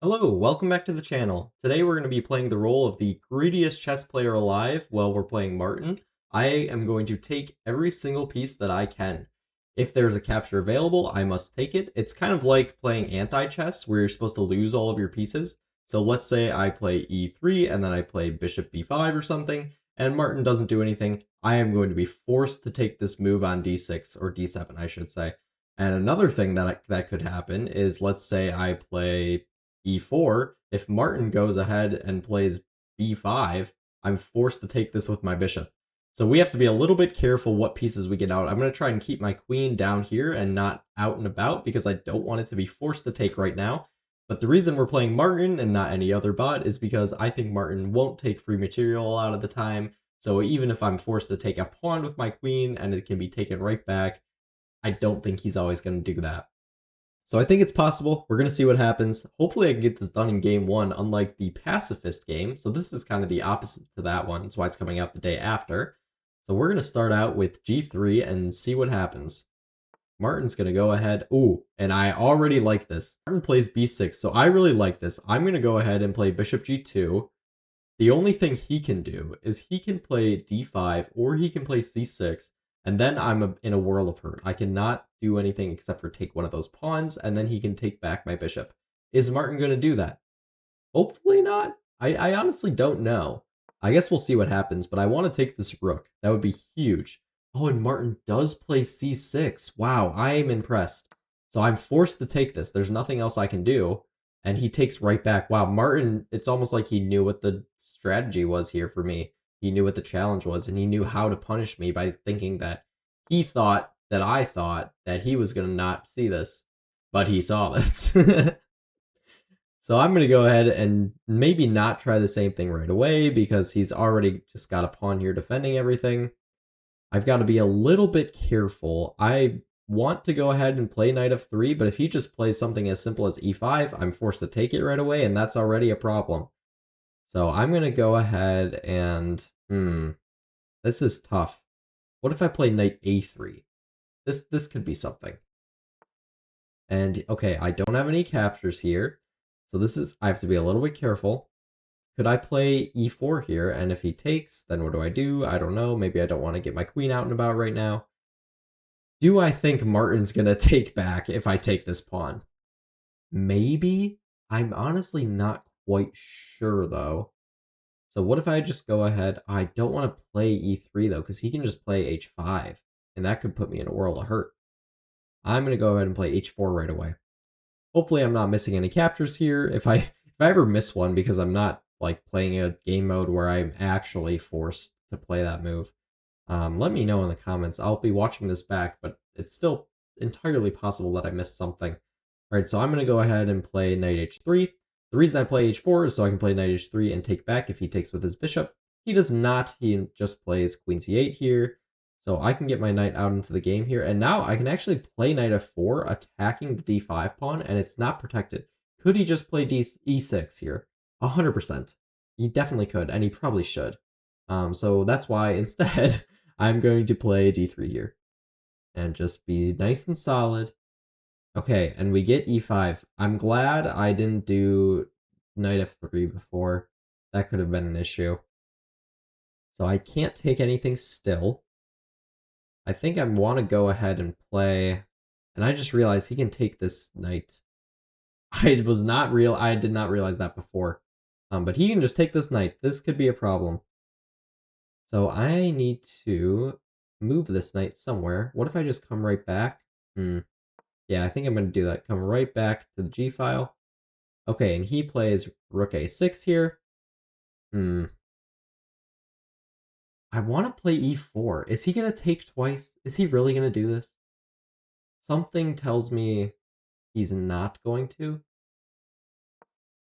Hello, welcome back to the channel. Today we're going to be playing the role of the greediest chess player alive while we're playing Martin. I am going to take every single piece that I can. If there's a capture available, I must take it. It's kind of like playing anti-chess where you're supposed to lose all of your pieces. So let's say I play e3 and then I play bishop b5 or something, and Martin doesn't do anything. I am going to be forced to take this move on d6, or d7 I should say. And another thing that could happen is, let's say I play e4, if Martin goes ahead and plays b5, I'm forced to take this with my bishop. So we have to be a little bit careful what pieces we get out. I'm going to try and keep my queen down here and not out and about because I don't want it to be forced to take right now. But the reason we're playing Martin and not any other bot is because I think Martin won't take free material a lot of the time. So even if I'm forced to take a pawn with my queen and it can be taken right back, I don't think he's always going to do that. So I think it's possible. We're going to see what happens. Hopefully I can get this done in game one, unlike the pacifist game. So this is kind of the opposite to that one. That's why it's coming out the day after. So we're going to start out with g3 and see what happens. Martin's going to go ahead. Ooh, and I already like this. Martin plays b6, so I really like this. I'm going to go ahead and play bishop g2. The only thing he can do is he can play d5 or he can play c6, and then I'm in a whirl of hurt. I cannot do anything except for take one of those pawns, and then he can take back my bishop. Is Martin going to do that? Hopefully not. I honestly don't know. I guess we'll see what happens, but I want to take this rook. That would be huge. Oh, and Martin does play c6. Wow, I am impressed. So I'm forced to take this. There's nothing else I can do. And he takes right back. Wow, Martin, it's almost like he knew what the strategy was here for me. He knew what the challenge was, and he knew how to punish me by thinking that he thought that I thought that he was going to not see this, but he saw this. So I'm going to go ahead and maybe not try the same thing right away because he's already just got a pawn here defending everything. I've got to be a little bit careful. I want to go ahead and play knight f3, but if he just plays something as simple as e5, I'm forced to take it right away, and that's already a problem. So I'm going to go ahead and... this is tough. What if I play knight a3? This could be something. And, okay, I don't have any captures here. So I have to be a little bit careful. Could I play e4 here? And if he takes, then what do? I don't know. Maybe I don't want to get my queen out and about right now. Do I think Martin's going to take back if I take this pawn? Maybe? I'm honestly not quite sure, though. So what if I just go ahead? I don't want to play e3, though, because he can just play h5. And that could put me in a world of hurt. I'm going to go ahead and play h4 right away. Hopefully I'm not missing any captures here. If I ever miss one because I'm not like playing a game mode where I'm actually forced to play that move, let me know in the comments. I'll be watching this back, but it's still entirely possible that I missed something. All right, so I'm going to go ahead and play knight h3. The reason I play h4 is so I can play knight h3 and take back if he takes with his bishop. He does not. He just plays queen c8 here. So I can get my knight out into the game here. And now I can actually play knight f4, attacking the d5 pawn, and it's not protected. Could he just play e6 here? 100%. He definitely could, and he probably should. So that's why instead I'm going to play d3 here. And just be nice and solid. Okay, and we get e5. I'm glad I didn't do knight f3 before. That could have been an issue. So I can't take anything still. I think I want to go ahead and play, and I just realized he can take this knight. I did not realize that before. But he can just take this knight. This could be a problem. So I need to move this knight somewhere. What if I just come right back? Yeah, I think I'm going to do that. Come right back to the g file. Okay, and he plays rook a6 here. I want to play e4. Is he going to take twice? Is he really going to do this? Something tells me he's not going to.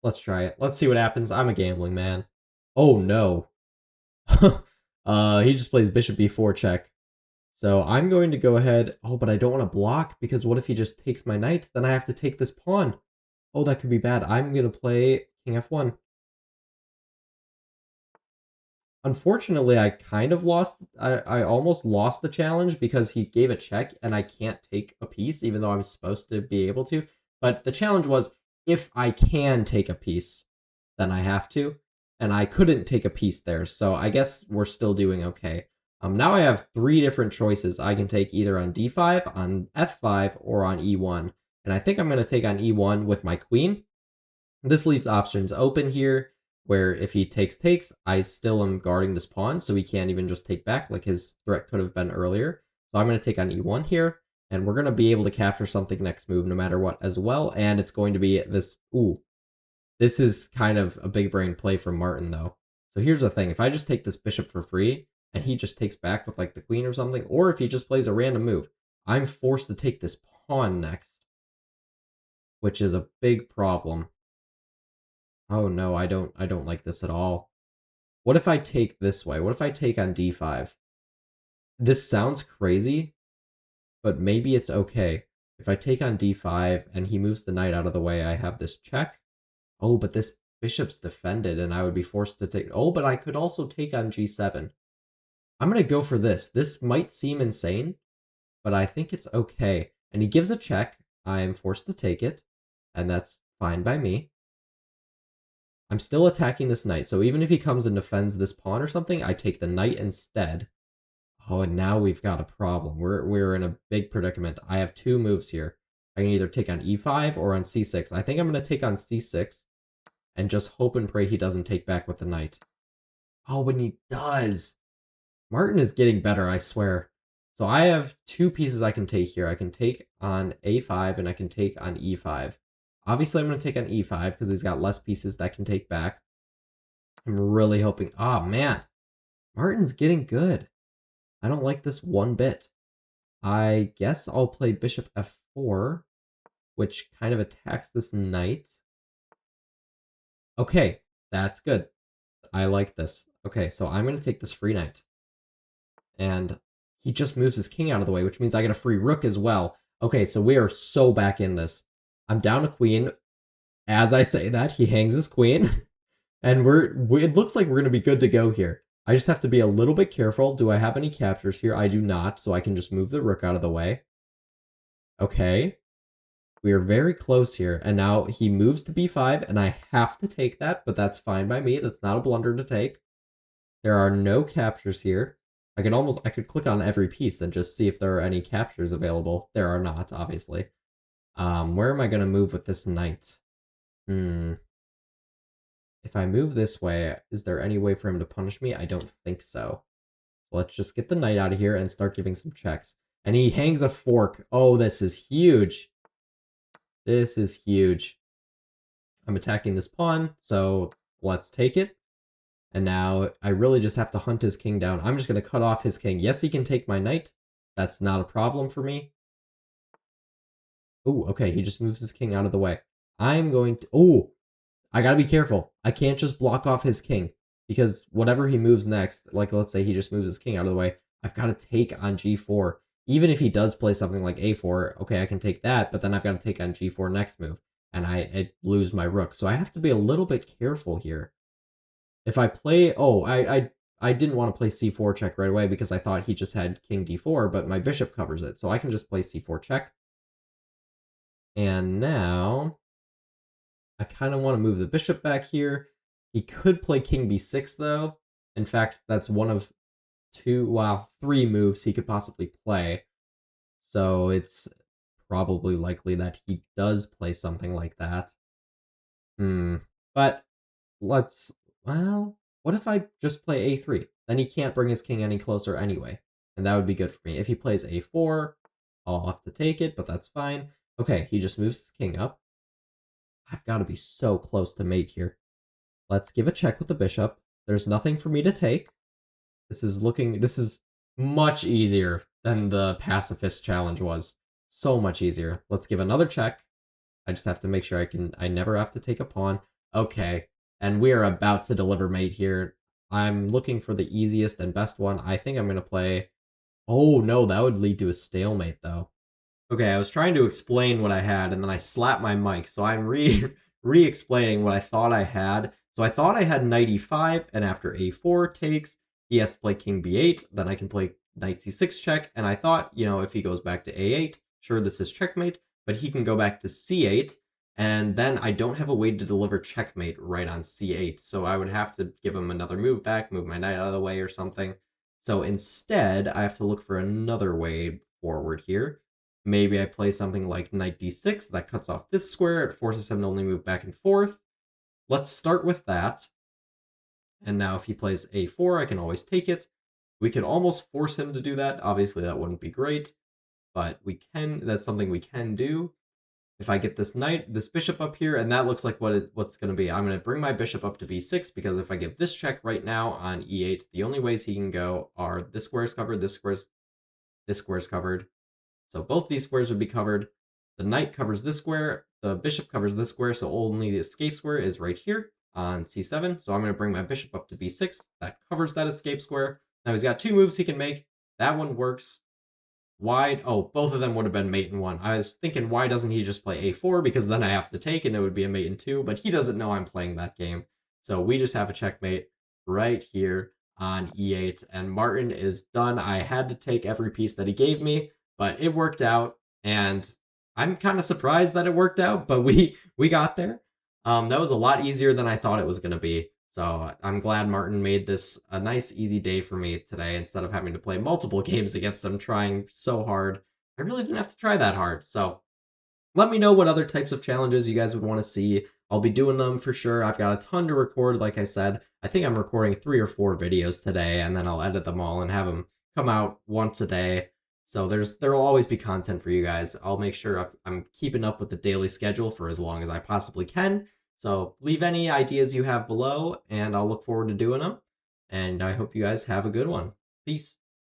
Let's try it. Let's see what happens. I'm a gambling man. Oh, no. He just plays bishop b4 check. So I'm going to go ahead. Oh, but I don't want to block because what if he just takes my knight? Then I have to take this pawn. Oh, that could be bad. I'm going to play king f1. Unfortunately, I kind of lost. I almost lost the challenge because he gave a check and I can't take a piece, even though I'm supposed to be able to. But the challenge was if I can take a piece, then I have to. And I couldn't take a piece there, so I guess we're still doing okay. Now I have 3 different choices. I can take either on d5, on f5, or on e1. And I think I'm going to take on e1 with my queen. This leaves options open here, where if he takes, I still am guarding this pawn, so he can't even just take back like his threat could have been earlier. So I'm going to take on e1 here, and we're going to be able to capture something next move no matter what as well, and it's going to be this... Ooh, this is kind of a big brain play from Martin, though. So here's the thing. If I just take this bishop for free, and he just takes back with, like, the queen or something, or if he just plays a random move, I'm forced to take this pawn next, which is a big problem. Oh no, I don't like this at all. What if I take this way? What if I take on d5? This sounds crazy, but maybe it's okay. If I take on d5 and he moves the knight out of the way, I have this check. Oh, but this bishop's defended and I would be forced to take... Oh, but I could also take on g7. I'm going to go for this. This might seem insane, but I think it's okay. And he gives a check. I am forced to take it, and that's fine by me. I'm still attacking this knight, so even if he comes and defends this pawn or something, I take the knight instead. Oh, and now we've got a problem. We're in a big predicament. I have 2 moves here. I can either take on e5 or on c6. I think I'm going to take on c6 and just hope and pray he doesn't take back with the knight. Oh, when he does! Martin is getting better, I swear. So I have 2 pieces I can take here. I can take on a5 and I can take on e5. Obviously, I'm going to take on e5 because he's got less pieces that can take back. I'm really hoping... Oh, man. Martin's getting good. I don't like this one bit. I guess I'll play bishop f4, which kind of attacks this knight. Okay, that's good. I like this. Okay, so I'm going to take this free knight. And he just moves his king out of the way, which means I get a free rook as well. Okay, so we are so back in this. I'm down a queen. As I say that, he hangs his queen. And it looks like we're going to be good to go here. I just have to be a little bit careful. Do I have any captures here? I do not, so I can just move the rook out of the way. Okay. We are very close here. And now he moves to b5, and I have to take that, but that's fine by me. That's not a blunder to take. There are no captures here. I could click on every piece and just see if there are any captures available. There are not, obviously. Where am I going to move with this knight? If I move this way, is there any way for him to punish me? I don't think so. Let's just get the knight out of here and start giving some checks. And he hangs a fork. Oh, this is huge. This is huge. I'm attacking this pawn, so let's take it. And now I really just have to hunt his king down. I'm just going to cut off his king. Yes, he can take my knight. That's not a problem for me. Oh, okay, he just moves his king out of the way. I'm going to... Oh, I gotta be careful. I can't just block off his king, because whatever he moves next, like let's say he just moves his king out of the way, I've got to take on g4. Even if he does play something like a4, okay, I can take that, but then I've got to take on g4 next move, and I lose my rook. So I have to be a little bit careful here. If I play... Oh, I didn't want to play c4 check right away because I thought he just had king d4, but my bishop covers it, so I can just play c4 check. And now... I kind of want to move the bishop back here. He could play king b6, though. In fact, that's one of 3 moves he could possibly play. So it's probably likely that he does play something like that. But well, what if I just play a3? Then he can't bring his king any closer anyway. And that would be good for me. If he plays a4, I'll have to take it, but that's fine. Okay, he just moves his king up. I've got to be so close to mate here. Let's give a check with the bishop. There's nothing for me to take. This is much easier than the pacifist challenge was. So much easier. Let's give another check. I just have to make sure I never have to take a pawn. Okay, and we are about to deliver mate here. I'm looking for the easiest and best one. I think I'm going to play... Oh no, that would lead to a stalemate though. Okay, I was trying to explain what I had, and then I slapped my mic, so I'm re-explaining what I thought I had. So I thought I had knight e5, and after a4 takes, he has to play king b8, then I can play knight c6 check, and I thought, if he goes back to a8, sure, this is checkmate, but he can go back to c8, And then I don't have a way to deliver checkmate right on c8, so I would have to give him another move back, move my knight out of the way or something. So instead, I have to look for another way forward here. Maybe I play something like knight d6, that cuts off this square, it forces him to only move back and forth. Let's start with that. And now if he plays a4, I can always take it. We could almost force him to do that. Obviously, that wouldn't be great, but we can. That's something we can do. If I get this knight, this bishop up here, and that looks like what's going to be. I'm going to bring my bishop up to b6, because if I give this check right now on e8, the only ways he can go are this square is covered, this square is covered. So both these squares would be covered. The knight covers this square, the bishop covers this square, so only the escape square is right here on c7. So I'm going to bring my bishop up to b6. That covers that escape square. Now he's got two moves he can make. That one works. Why? Oh, both of them would have been mate in one. I was thinking, why doesn't he just play a4? Because then I have to take and it would be a mate in two, but he doesn't know I'm playing that game. So we just have a checkmate right here on e8, and Martin is done. I had to take every piece that he gave me, but it worked out, and I'm kind of surprised that it worked out, but we got there. That was a lot easier than I thought it was going to be. So I'm glad Martin made this a nice, easy day for me today instead of having to play multiple games against him, trying so hard. I really didn't have to try that hard. So let me know what other types of challenges you guys would want to see. I'll be doing them for sure. I've got a ton to record, like I said. I think I'm recording 3 or 4 videos today, and then I'll edit them all and have them come out once a day. So there'll always be content for you guys. I'll make sure I'm keeping up with the daily schedule for as long as I possibly can. So leave any ideas you have below, and I'll look forward to doing them. And I hope you guys have a good one. Peace.